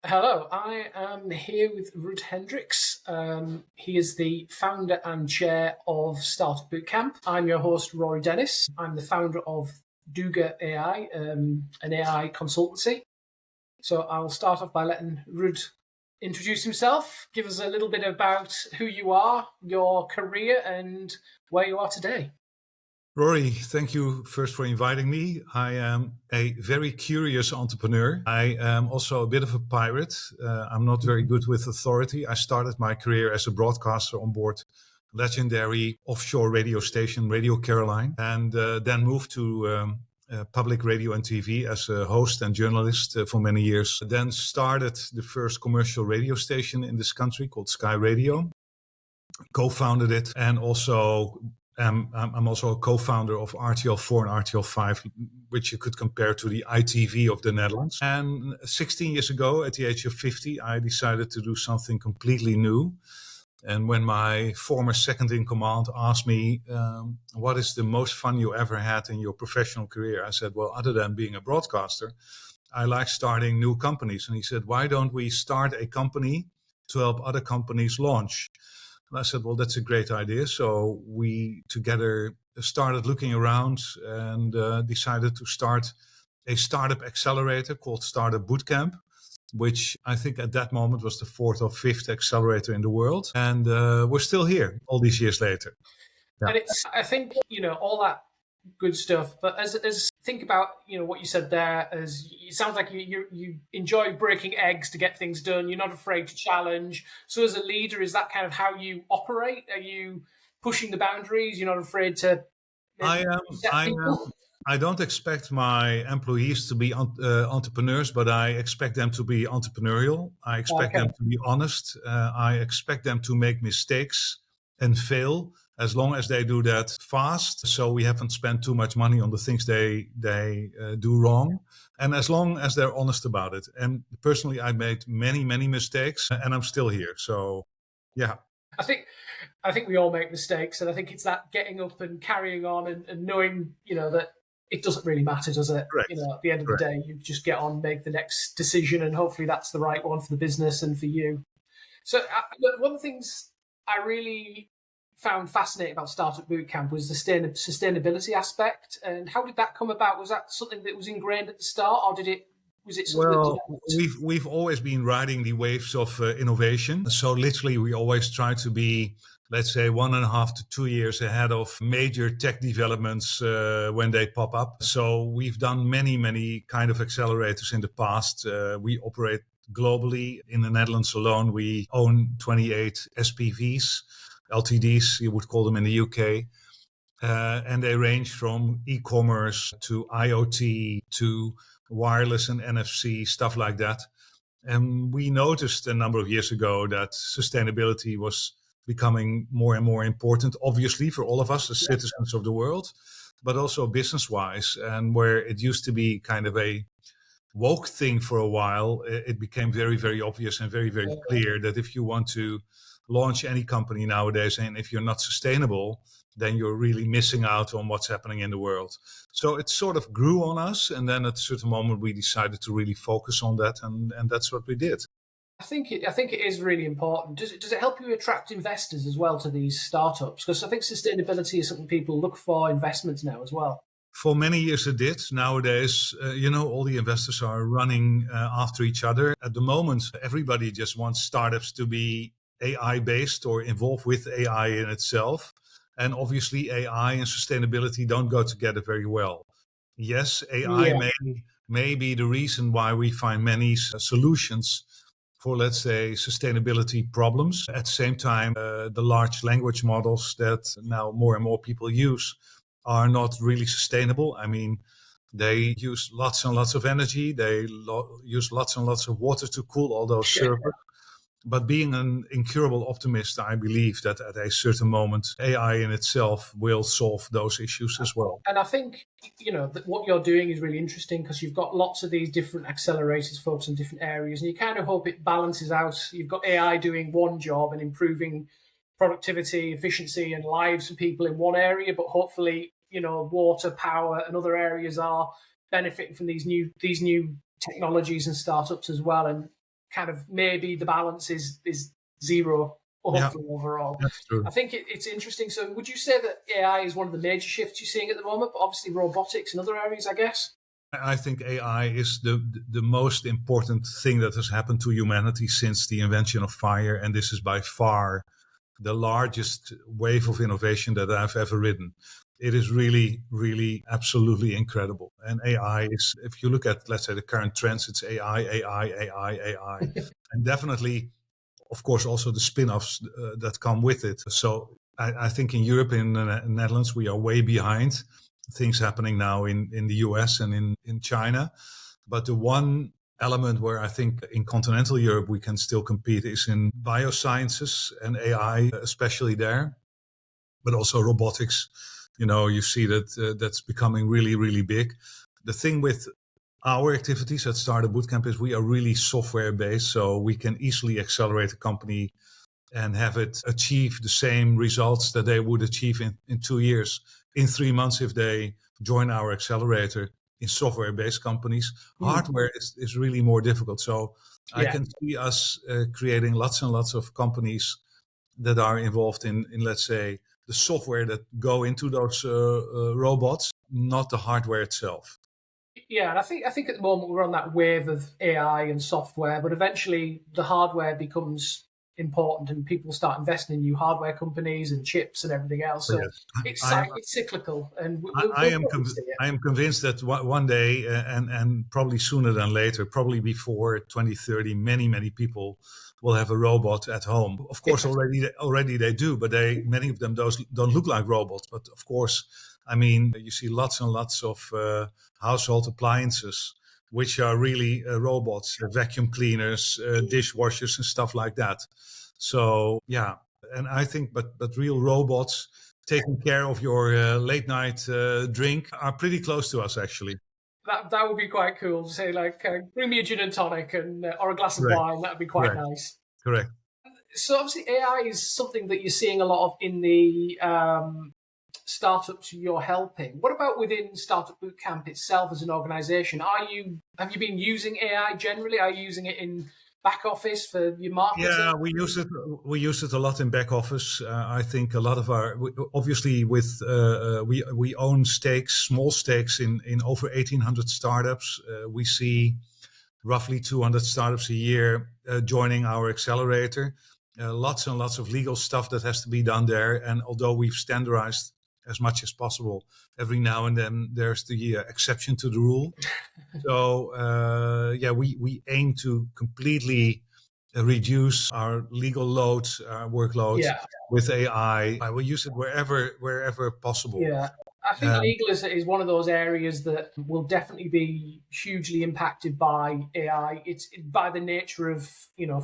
Hello, I am here with Ruud Hendriks. He is the founder and chair of Startup Bootcamp. I'm your host, Rory Dennis. I'm the founder of Duga AI, an AI consultancy. So I'll start off by letting Ruud introduce himself, give us a little bit about who you are, your career, and where you are today. Rory, thank you first for inviting me. I am a very curious entrepreneur. I am also a bit of a pirate. I'm not very good with authority. I started my career as a broadcaster on board legendary offshore radio station, Radio Caroline, and then moved to public radio and TV as a host and journalist for many years. Then started the first commercial radio station in this country called Sky Radio, co-founded it, and also I'm also a co-founder of RTL4 and RTL5, which you could compare to the ITV of the Netherlands. And 16 years ago, at the age of 50, I decided to do something completely new. And when my former second in command asked me, what is the most fun you ever had in your professional career? I said, well, other than being a broadcaster, I like starting new companies. And he said, why don't we start a company to help other companies launch? And I said, well, that's a great idea. So we together started looking around and decided to start a startup accelerator called Startup Bootcamp, which I think at that moment was the fourth or fifth accelerator in the world. And we're still here all these years later. And I think, all that good stuff. But as think about, what you said there, as it sounds like you enjoy breaking eggs to get things done. You're not afraid to challenge. So as a leader, is that kind of how you operate? Are you pushing the boundaries? You're not afraid to I am. set I am. people? I don't expect my employees to be entrepreneurs, but I expect them to be entrepreneurial. I expect Okay. them to be honest. I expect them to make mistakes and fail, as long as they do that fast. So we haven't spent too much money on the things they do wrong, and as long as they're honest about it. And personally, I made many mistakes, and I'm still here. So, yeah. I think I think we all make mistakes, and I think it's that getting up and carrying on and knowing, that it doesn't really matter, does it? Correct. At the end of the Correct. day, you just get on, make the next decision, and hopefully that's the right one for the business and for you. So, look, one of the things I really found fascinating about Startup Bootcamp was the sustainability aspect. And how did that come about? Was that something that was ingrained at the start, or was it something that Well, developed? we've always been riding the waves of innovation. So literally, we always try to be, let's say, 1.5 to 2 years ahead of major tech developments when they pop up. So we've done many kind of accelerators in the past. We operate globally. In the Netherlands alone, we own 28 SPVs, LTDs, you would call them in the UK. And they range from e-commerce to IoT to wireless and NFC, stuff like that. And we noticed a number of years ago that sustainability was becoming more and more important, obviously, for all of us as citizens of the world, but also business wise. And where it used to be kind of a woke thing for a while, it became very obvious and very clear that if you want to launch any company nowadays, and if you're not sustainable, then you're really missing out on what's happening in the world. So it sort of grew on us, and then at a certain moment we decided to really focus on that, and that's what we did. I think it is really important. Does it help you attract investors as well to these startups? Because I think sustainability is something people look for investments now as well. For many years it did. Nowadays, all the investors are running after each other. At the moment, everybody just wants startups to be AI based or involved with AI in itself. And obviously, AI and sustainability don't go together very well. Yes, AI Yeah. may be the reason why we find many solutions for, let's say, sustainability problems. At the same time, the large language models that now more and more people use are not really sustainable. I mean, they use lots and lots of energy. They use lots and lots of water to cool all those servers. But being an incurable optimist, I believe that at a certain moment, AI in itself will solve those issues as well. And I think, that what you're doing is really interesting because you've got lots of these different accelerators focused on different areas, and you kind of hope it balances out. You've got AI doing one job and improving productivity, efficiency, and lives for people in one area, but hopefully, water, power, and other areas are benefiting from these new technologies and startups as well. And kind of maybe the balance is zero, hopefully, overall. That's true. I think it's interesting. So would you say that AI is one of the major shifts you're seeing at the moment, but obviously robotics and other areas, I guess? I think AI is the most important thing that has happened to humanity since the invention of fire, and this is by far the largest wave of innovation that I've ever ridden. It is really, really absolutely incredible. And AI is, if you look at, let's say, the current trends, it's AI, AI, AI, AI. And definitely, of course, also the spin-offs that come with it. So I think in Europe, in the Netherlands, we are way behind things happening now in the US and in China. But the one element where I think in continental Europe we can still compete is in biosciences and AI, especially there, but also robotics. You see that that's becoming really, really big. The thing with our activities at Startup Bootcamp is we are really software based, so we can easily accelerate a company and have it achieve the same results that they would achieve in 2 years, in 3 months if they join our accelerator. In software-based companies, hardware is really more difficult. So I can see us creating lots and lots of companies that are involved in let's say, the software that go into those robots, not the hardware itself. Yeah, and I think at the moment we're on that wave of AI and software, but eventually the hardware becomes important and people start investing in new hardware companies and chips and everything else. So Yes. it's I am it's cyclical, and I we'll am probably see it. I am convinced that one day, and probably sooner than later, probably before 2030, many people will have a robot at home. Of course, already they do, but many of them don't look like robots. But of course, I mean, you see lots and lots of household appliances which are really robots, vacuum cleaners, dishwashers, and stuff like that. So yeah, and I think, but real robots taking care of your late night drink are pretty close to us, actually. That would be quite cool to say, like, bring me a gin and tonic and or a glass of Correct. wine. That'd be quite Correct. nice. Correct. So obviously AI is something that you're seeing a lot of in the startups you're helping. What about within Startup Bootcamp itself as an organization? Have you been using AI generally? Are you using it in back office for your marketing? Yeah, we use it. We use it a lot in back office. I think a lot of obviously with we own stakes, small stakes in over 1,800 startups. We see roughly 200 startups a year joining our accelerator. Lots and lots of legal stuff that has to be done there. And although we've standardized as much as possible, every now and then there's the exception to the rule. So we aim to completely reduce our legal load, workload with AI. I will use it wherever possible. Yeah. I think legal is one of those areas that will definitely be hugely impacted by AI. It's by the nature of,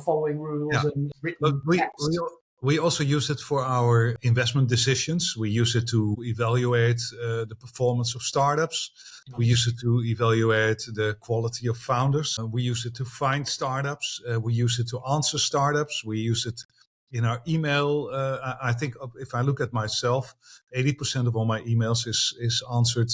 following rules and But written text. we also use it for our investment decisions. We use it to evaluate the performance of startups. We use it to evaluate the quality of founders. We use it to find startups. We use it to answer startups. We use it in our email. I think if I look at myself, 80% of all my emails is answered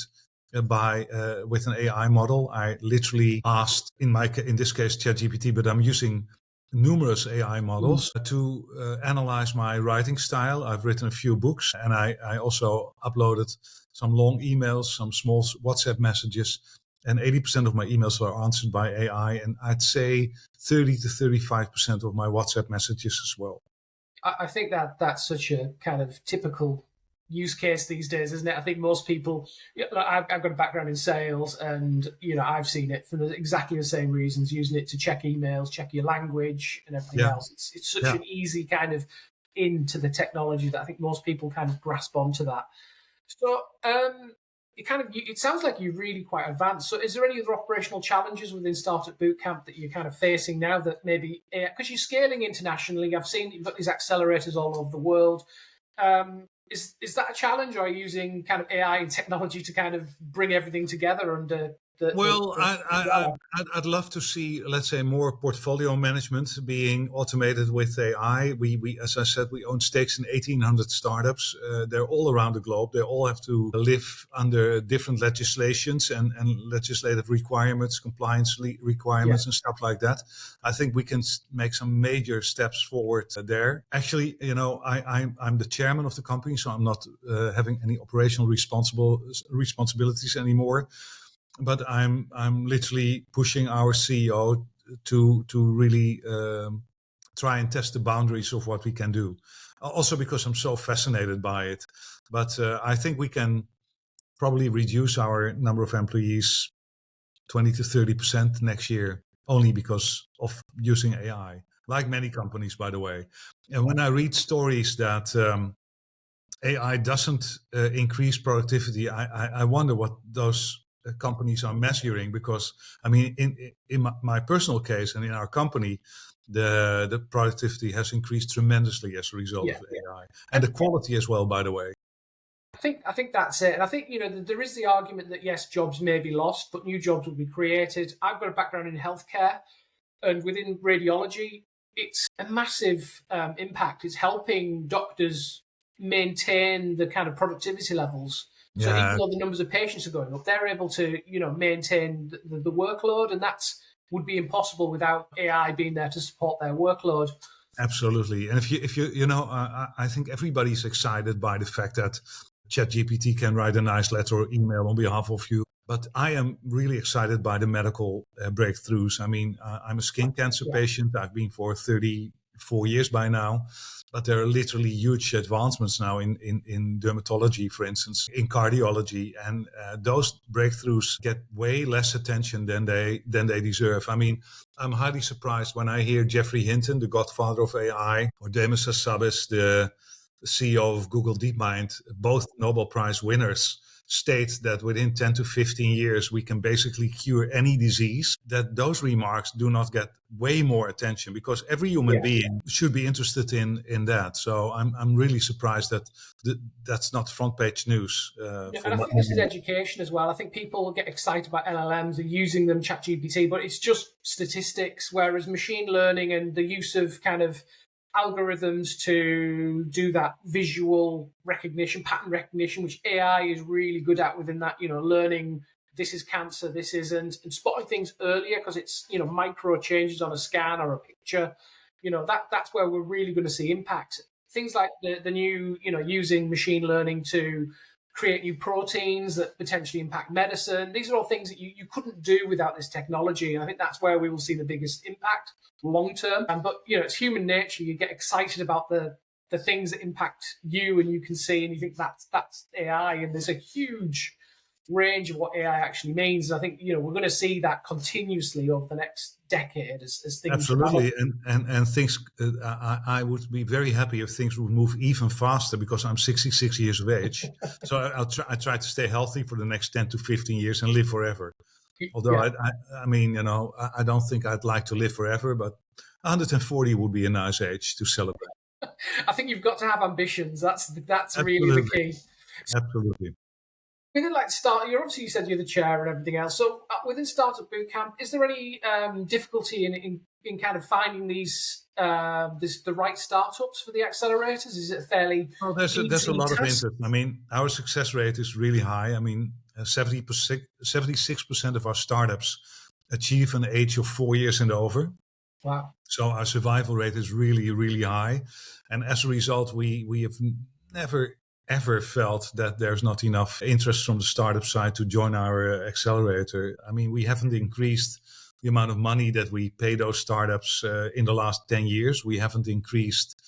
by with an AI model. I literally asked in this case ChatGPT, but I'm using numerous AI models to analyze my writing style. I've written a few books, and I also uploaded some long emails, some small WhatsApp messages, and 80% of my emails are answered by AI, and I'd say 30 to 35% of my WhatsApp messages as well. I think that's such a kind of typical use case these days, isn't it? I think most people, I've got a background in sales, and I've seen it for exactly the same reasons, using it to check emails, check your language, and everything else. It's such an easy kind of into the technology that I think most people kind of grasp onto that. So it sounds like you're really quite advanced. So is there any other operational challenges within Startup Bootcamp that you're kind of facing now that maybe, because you're scaling internationally, I've seen you've got these accelerators all over the world. Is that a challenge, or are you using kind of AI and technology to kind of bring everything together under Well, I'd love to see, let's say, more portfolio management being automated with AI. We, as I said, we own stakes in 1,800 startups. They're all around the globe. They all have to live under different legislations and legislative requirements, compliance requirements, and stuff like that. I think we can make some major steps forward there. Actually, I'm the chairman of the company, so I'm not having any operational responsibilities anymore. But I'm literally pushing our CEO to really try and test the boundaries of what we can do. Also because I'm so fascinated by it. But I think we can probably reduce our number of employees 20 to 30% next year, only because of using AI, like many companies, by the way. And when I read stories that AI doesn't increase productivity, I wonder what those companies are measuring, because I mean, in my personal case and in our company, the productivity has increased tremendously as a result of AI, and the quality as well, by the way. I think that's it. And I think, there is the argument that yes, jobs may be lost, but new jobs will be created. I've got a background in healthcare, and within radiology, it's a massive impact. It's helping doctors maintain the kind of productivity levels. So even though the numbers of patients are going up, they're able to, maintain the workload, and that's would be impossible without AI being there to support their workload. Absolutely. And if you I think everybody's excited by the fact that ChatGPT can write a nice letter or email on behalf of you. But I am really excited by the medical breakthroughs. I mean, I'm a skin cancer patient. I've been for 34 years by now. But there are literally huge advancements now in dermatology, for instance, in cardiology. And those breakthroughs get way less attention than they deserve. I mean, I'm highly surprised when I hear Geoffrey Hinton, the godfather of AI, or Demis Hassabis, the CEO of Google DeepMind, both Nobel Prize winners, state that within 10 to 15 years, we can basically cure any disease, that those remarks do not get way more attention, because every human being should be interested in that. So I'm really surprised that that's not front page news. And I think this is education as well. I think people get excited about LLMs and using them, ChatGPT, but it's just statistics, whereas machine learning and the use of kind of algorithms to do that visual recognition, pattern recognition, which AI is really good at within that, learning this is cancer, this isn't, and spotting things earlier because it's, micro changes on a scan or a picture, that's where we're really going to see impact. Things like the new, using machine learning to create new proteins that potentially impact medicine. These are all things that you couldn't do without this technology. And I think that's where we will see the biggest impact long term. But, it's human nature. You get excited about the things that impact you and you can see, and you think that's AI. And there's a huge range of what AI actually means. And I think, we're going to see that continuously over the next decade as things absolutely develop. and things I would be very happy if things would move even faster, because I'm 66 years of age. So I try to stay healthy for the next 10 to 15 years and live forever. Although I mean, I don't think I'd like to live forever, but 140 would be a nice age to celebrate. I think you've got to have ambitions. That's really the key. Absolutely. Within you said you're the chair and everything else. So within Startup Bootcamp, is there any difficulty in kind of finding these the right startups for the accelerators? Is it fairly? Well, there's a lot of interest. I mean, our success rate is really high. I mean, 76% of our startups achieve an age of 4 years and over. Wow. So our survival rate is really, really high. And as a result, we have never ever felt that there's not enough interest from the startup side to join our accelerator. I mean, we haven't increased the amount of money that we pay those startups in the last 10 years. We haven't decreased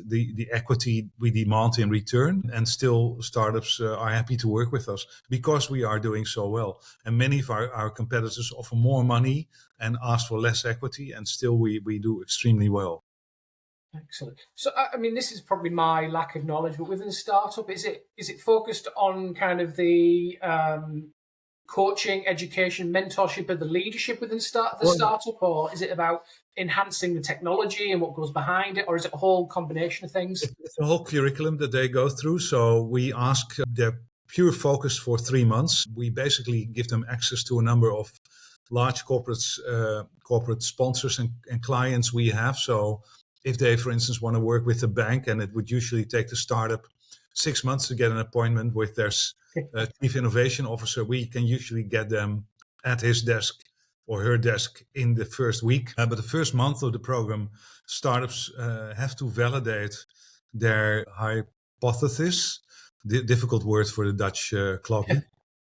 the equity we demand in return, and still startups are happy to work with us because we are doing so well. And many of our competitors offer more money and ask for less equity, and still we do extremely well. Excellent. So, I mean, this is probably my lack of knowledge, but within startup, is it focused on kind of the coaching, education, mentorship, and the leadership within the startup, or is it about enhancing the technology and what goes behind it, or is it a whole combination of things? It's a whole curriculum that they go through. So we ask their pure focus for 3 months. We basically give them access to a number of large corporate sponsors and clients we have. So if they, for instance, want to work with a bank, and it would usually take the startup 6 months to get an appointment with their chief innovation officer, we can usually get them at his desk or her desk in the first week. But the first month of the program, startups have to validate their hypothesis. Difficult word for the Dutch kloppie.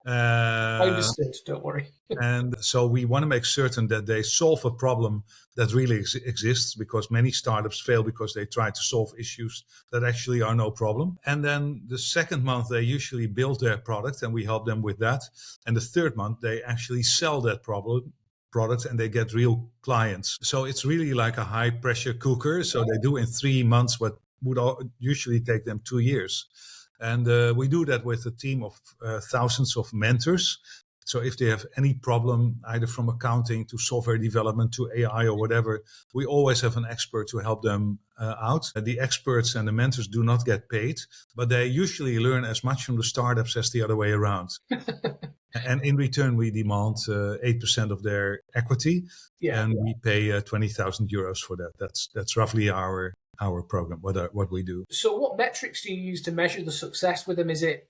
I understood, don't worry. And so we want to make certain that they solve a problem that really exists, because many startups fail because they try to solve issues that actually are no problem. And then the second month, they usually build their product and we help them with that. And the third month, they actually sell that product and they get real clients. So it's really like a high pressure cooker. So they do in 3 months what would usually take them 2 years. And we do that with a team of thousands of mentors. So if they have any problem, either from accounting to software development to AI or whatever, we always have an expert to help them out. The experts and the mentors do not get paid, but they usually learn as much from the startups as the other way around. And in return, we demand 8% of their equity, and we pay 20,000 euros for that. That's roughly our program, what we do. So what metrics do you use to measure the success with them? Is it?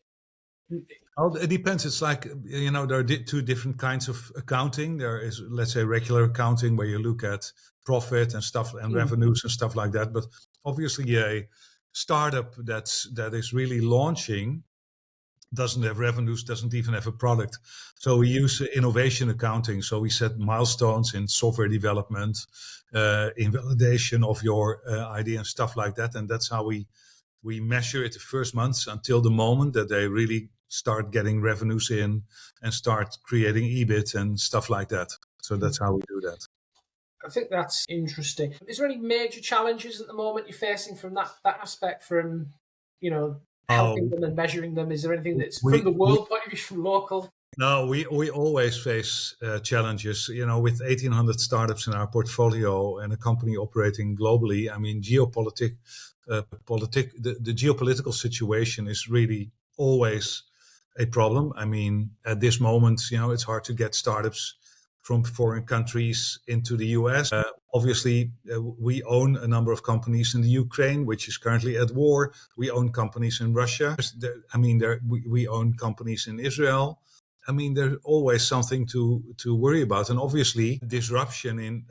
Well, it depends. It's like, there are two different kinds of accounting. There is, let's say, regular accounting where you look at profit and stuff and revenues and stuff like that. But obviously a startup that is really launching doesn't have revenues, doesn't even have a product. So we use innovation accounting. So we set milestones in software development, in validation of your idea and stuff like that. And that's how we measure it the first months until the moment that they really start getting revenues in and start creating EBIT and stuff like that. So that's how we do that. I think that's interesting. Is there any major challenges at the moment you're facing from that aspect, from, helping them and measuring them? Is there anything that's from the world point of view, from local? No, we always face challenges. With 1,800 startups in our portfolio and a company operating globally, I mean, the geopolitical situation is really always a problem. I mean, at this moment, it's hard to get startups from foreign countries into the US. Obviously, we own a number of companies in the Ukraine, which is currently at war. We own companies in Russia. We own companies in Israel. I mean, there's always something to worry about. And obviously, disruption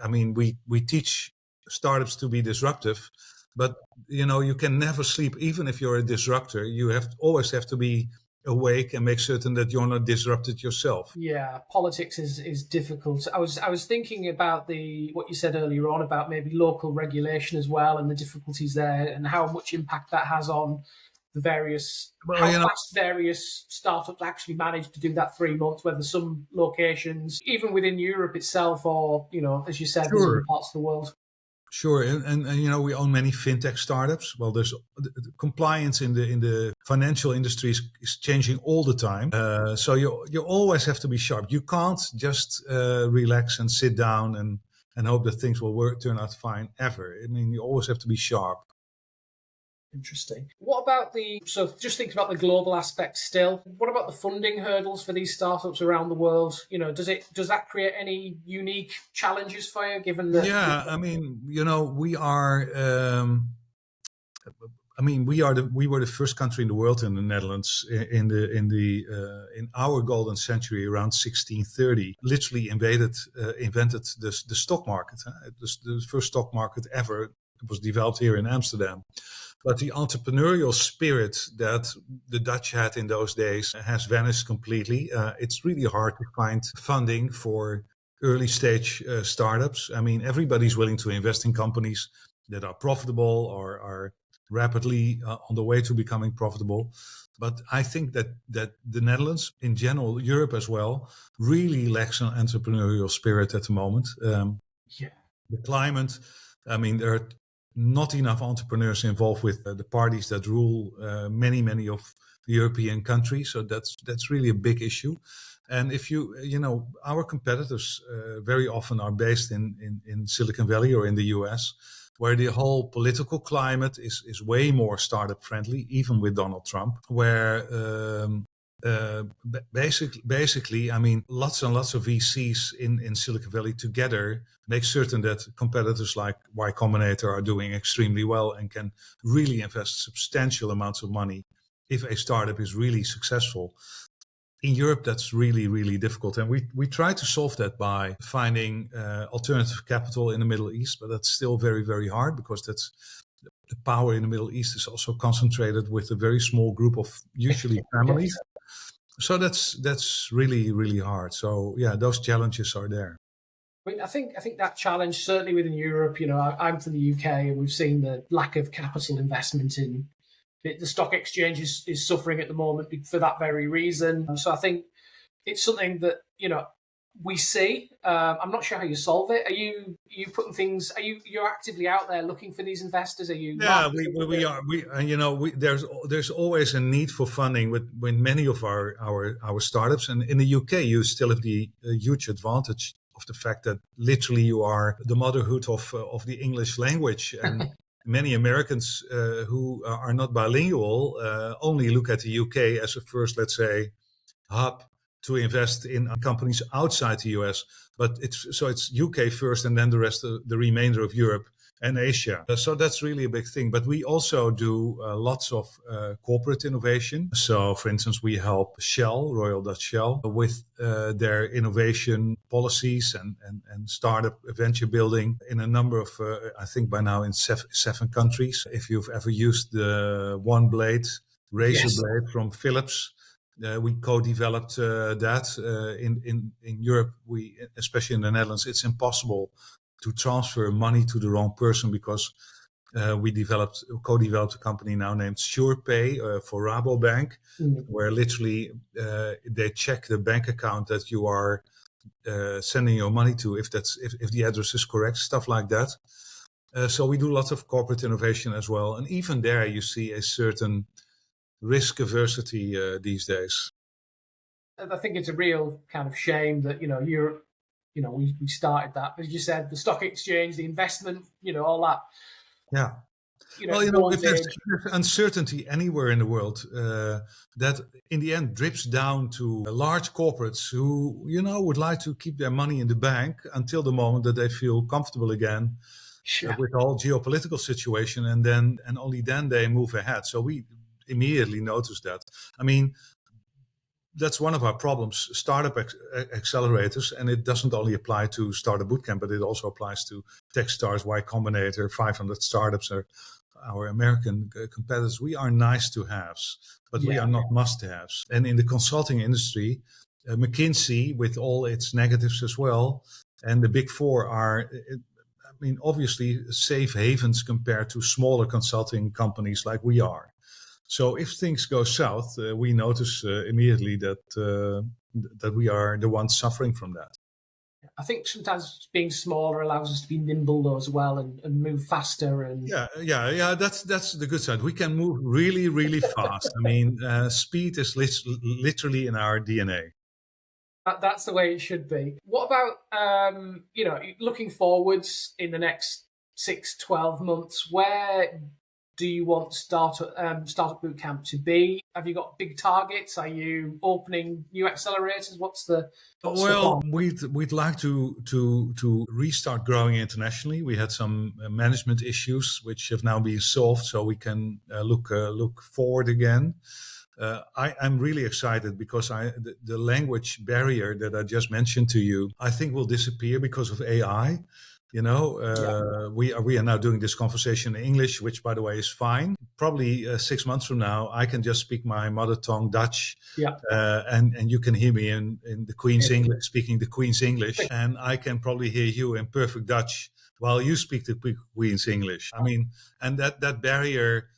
we teach startups to be disruptive, but you can never sleep. Even if you're a disruptor, you always have to be awake and make certain that you're not disrupted yourself. Yeah, politics is difficult. I was thinking about what you said earlier on about maybe local regulation as well, and the difficulties there, and how much impact that has on the various fast various startups actually manage to do that 3 months, whether some locations, even within Europe itself, or as you said, other parts of the world. Sure, and we own many fintech startups. Well, there's compliance in the financial industry is changing all the time. So you always have to be sharp. You can't just relax and sit down and hope that things will turn out fine ever. I mean, you always have to be sharp. Interesting. What about just thinking about the global aspect still, what about the funding hurdles for these startups around the world? Does that create any unique challenges for you, given that? Yeah, I mean, we are, we were the first country in the world, in the Netherlands, in our golden century around 1630, literally invented the stock market. The first stock market ever was developed here in Amsterdam. But the entrepreneurial spirit that the Dutch had in those days has vanished completely. It's really hard to find funding for early stage startups. I mean, everybody's willing to invest in companies that are profitable or are rapidly on the way to becoming profitable. But I think that the Netherlands, in general, Europe as well, really lacks an entrepreneurial spirit at the moment. The climate, I mean, there are not enough entrepreneurs involved with the parties that rule many of the European countries. So that's really a big issue. And if our competitors very often are based in Silicon Valley or in the US, where the whole political climate is way more startup friendly, even with Donald Trump, where Basically, I mean, lots and lots of VCs in Silicon Valley together make certain that competitors like Y Combinator are doing extremely well and can really invest substantial amounts of money if a startup is really successful. In Europe, that's really, really difficult. And we try to solve that by finding alternative capital in the Middle East, but that's still very, very hard because that's the power in the Middle East is also concentrated with a very small group of usually families. Yes. So that's really, really hard. So yeah, those challenges are there. I think that challenge, certainly within Europe, I'm from the UK, and we've seen the lack of capital investment in the stock exchange is suffering at the moment for that very reason. So I think it's something that we see. I'm not sure how you solve it. Are you putting things? You're actively out there looking for these investors? Are you? Yeah, we are. There's always a need for funding with many of our startups, and in the UK you still have the huge advantage of the fact that literally you are the motherhood of the English language, and many Americans who are not bilingual only look at the UK as a first, let's say, hub to invest in companies outside the US. But it's UK first, and then the remainder of Europe and Asia. So that's really a big thing. But we also do lots of corporate innovation. So, for instance, we help Shell, Royal Dutch Shell, with their innovation policies and startup venture building in a number of, I think by now in seven countries. If you've ever used the one blade razor blade from Philips, we co-developed that in Europe. Especially in the Netherlands, it's impossible to transfer money to the wrong person because we co-developed a company now named SurePay for Rabobank, where literally they check the bank account that you are sending your money to if the address is correct, stuff like that. So we do lots of corporate innovation as well, and even there you see a certain risk aversity these days. I think it's a real kind of shame that Europe. We started that, as you said, the stock exchange, the investment, all that. Yeah. Well, if there's uncertainty anywhere in the world, that in the end drips down to large corporates who, would like to keep their money in the bank until the moment that they feel comfortable again with the whole geopolitical situation, and only then they move ahead. So we immediately notice that. I mean, that's one of our problems, startup accelerators, and it doesn't only apply to Startup Bootcamp, but it also applies to Techstars, Y Combinator, 500 Startups, or our American competitors. We are nice to haves, but we are not must haves. And in the consulting industry, McKinsey, with all its negatives as well, and the Big Four are, obviously safe havens compared to smaller consulting companies like we are. So if things go south, we notice immediately that we are the ones suffering from that. I think sometimes being smaller allows us to be nimble though as well and move faster. And that's the good side. We can move really, really fast. Speed is literally in our DNA. That's the way it should be. What about looking forwards in the next 6-12 months? Where do you want Startup Bootcamp to be? Have you got big targets? Are you opening new accelerators? What's the plan? We'd like to restart growing internationally. We had some management issues which have now been solved, so we can look forward again. I'm really excited because the language barrier that I just mentioned to you, I think will disappear because of AI. We are now doing this conversation in English, which, by the way, is fine. Probably 6 months from now, I can just speak my mother tongue, Dutch, and you can hear me in the Queen's English, speaking the Queen's English, and I can probably hear you in perfect Dutch while you speak the Queen's English. And that barrier.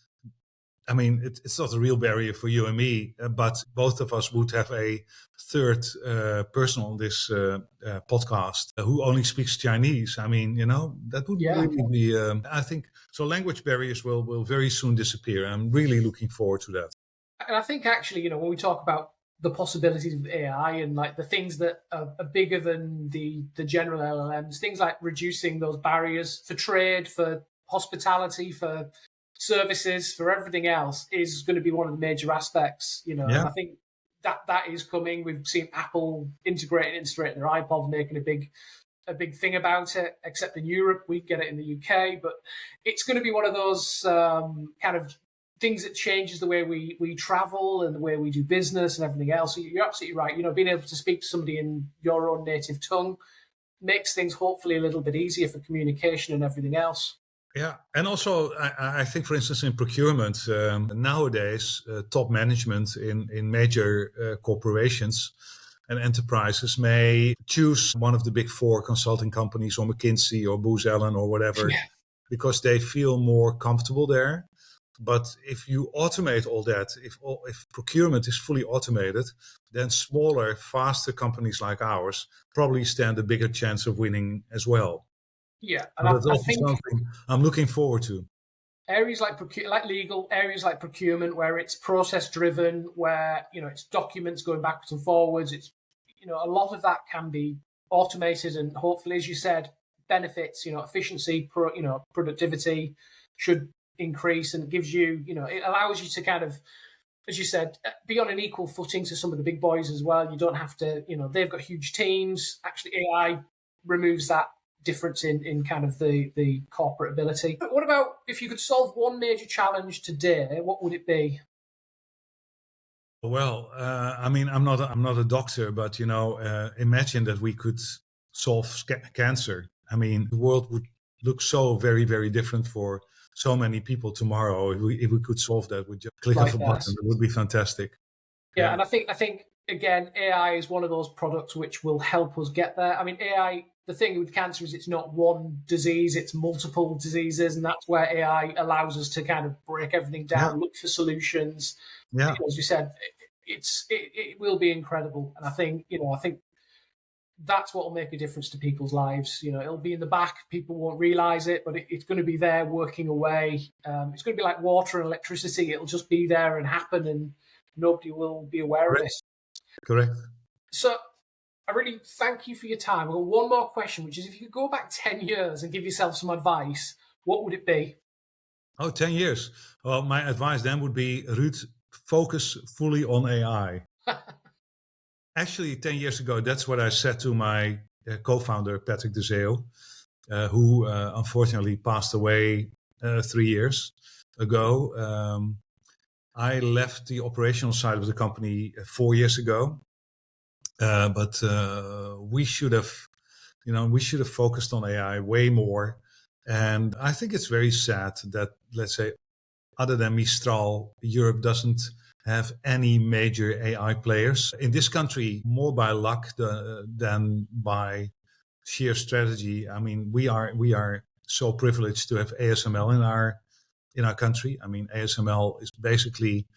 It's not a real barrier for you and me, but both of us would have a third person on this podcast who only speaks Chinese. That would really be, I think, so language barriers will very soon disappear. I'm really looking forward to that. And I think actually, when we talk about the possibilities of AI and like the things that are bigger than the general LLMs, things like reducing those barriers for trade, for hospitality, for services, for everything else is going to be one of the major aspects, and I think that is coming. We've seen Apple integrating their iPods, making a big thing about it. Except in Europe, we get it in the UK, but it's going to be one of those kind of things that changes the way we travel and the way we do business and everything else. So you're absolutely right. Being able to speak to somebody in your own native tongue makes things hopefully a little bit easier for communication and everything else. Yeah, and also I think, for instance, in procurement nowadays, top management in major corporations and enterprises may choose one of the big four consulting companies, or McKinsey or Booz Allen or whatever, Yeah. because they feel more comfortable there. But if you automate all that, if procurement is fully automated, then smaller, faster companies like ours probably stand a bigger chance of winning as well. Yeah, and So that's I also think something I'm looking forward to. areas like legal, areas like procurement, where it's process driven, where it's documents going backwards and forwards. It's a lot of that can be automated, and hopefully, as you said, benefits. Efficiency, productivity should increase, and it gives you, it allows you to kind of, as you said, be on an equal footing to some of the big boys as well. You don't have to, they've got huge teams. Actually, AI removes that difference in kind of the corporate ability. But what about if you could solve one major challenge today? What would it be? Well, I mean, I'm not a doctor, but imagine that we could solve cancer. I mean, the world would look so very, very different for so many people tomorrow if we could solve that with just a click of Like a that. button. It would be fantastic. Yeah, Yeah. and I think again, AI is one of those products which will help us get there. I mean, AI. The thing with cancer is it's not one disease; it's multiple diseases, and that's where AI allows us to kind of break everything Yeah. down, look for solutions. Yeah. As you said, it will be incredible, and I think that's what will make a difference to people's lives. It'll be in the back, people won't realize it, but it's going to be there working away. It's going to be like water and electricity; it'll just be there and happen, and nobody will be aware of Correct. it. Correct. So I really thank you for your time. I've got one more question, which is if you could go back 10 years and give yourself some advice, what would it be? Oh, 10 years. Well, my advice then would be, Ruud, focus fully on AI. Actually, 10 years ago, that's what I said to my co-founder, Patrick De Zeeuw, who unfortunately passed away 3 years ago. I left the operational side of the company 4 years ago, but we should have, we should have focused on AI way more. And I think it's very sad that, let's say, other than Mistral, Europe doesn't have any major AI players. In this country, more by luck than by sheer strategy. I mean, we are so privileged to have ASML in our country. I mean, ASML is basically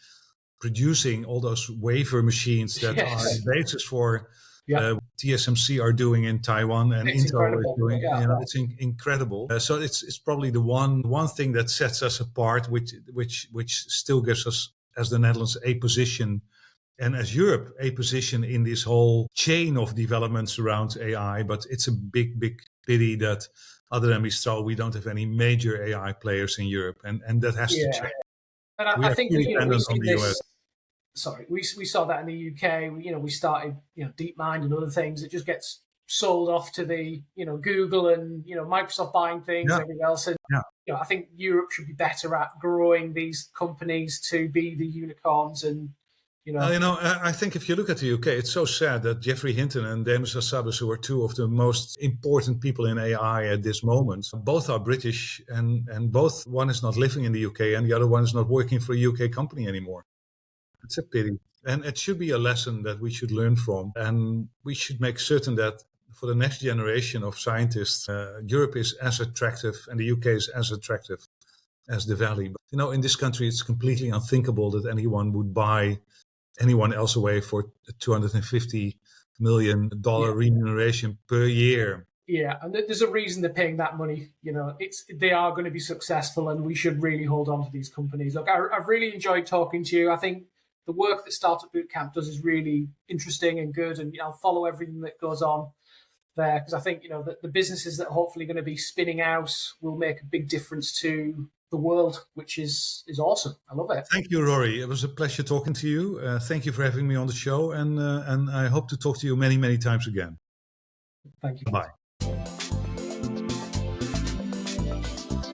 producing all those wafer machines that are Yes. the basis for Yeah, TSMC are doing in Taiwan, and it's Intel is incredible. doing. Yeah. It's incredible. So it's probably the one thing that sets us apart, which still gives us, as the Netherlands, a position, and as Europe, a position in this whole chain of developments around AI. But it's a big pity that, other than Mistral, we don't have any major AI players in Europe, and that has to Yeah. change. And We I are think too that, we've dependent on seen the US. this. Sorry, we saw that in the UK. We started, DeepMind and other things. It just gets sold off to the, Google and, Microsoft buying things Yeah, and everything else. And, yeah. I think Europe should be better at growing these companies to be the unicorns and, Well, I think if you look at the UK, it's so sad that Jeffrey Hinton and Demis Hassabis, who are two of the most important people in AI at this moment, both are British, and both, one is not living in the UK and the other one is not working for a UK company anymore. It's a pity. And it should be a lesson that we should learn from. And we should make certain that for the next generation of scientists, Europe is as attractive and the UK is as attractive as the Valley. But, in this country, it's completely unthinkable that anyone would buy anyone else away for a $250 million yeah, remuneration per year. yeah. And there's a reason they're paying that money. They are going to be successful, and we should really hold on to these companies. Look, I've really enjoyed talking to you. I think the work that Startup Bootcamp does is really interesting and good, and I'll follow everything that goes on there because I think the businesses that are hopefully going to be spinning out will make a big difference to the world, which is awesome. I love it. Thank you, Rory. It was a pleasure talking to you. Thank you for having me on the show, and I hope to talk to you many, many times again. Thank you. Bye.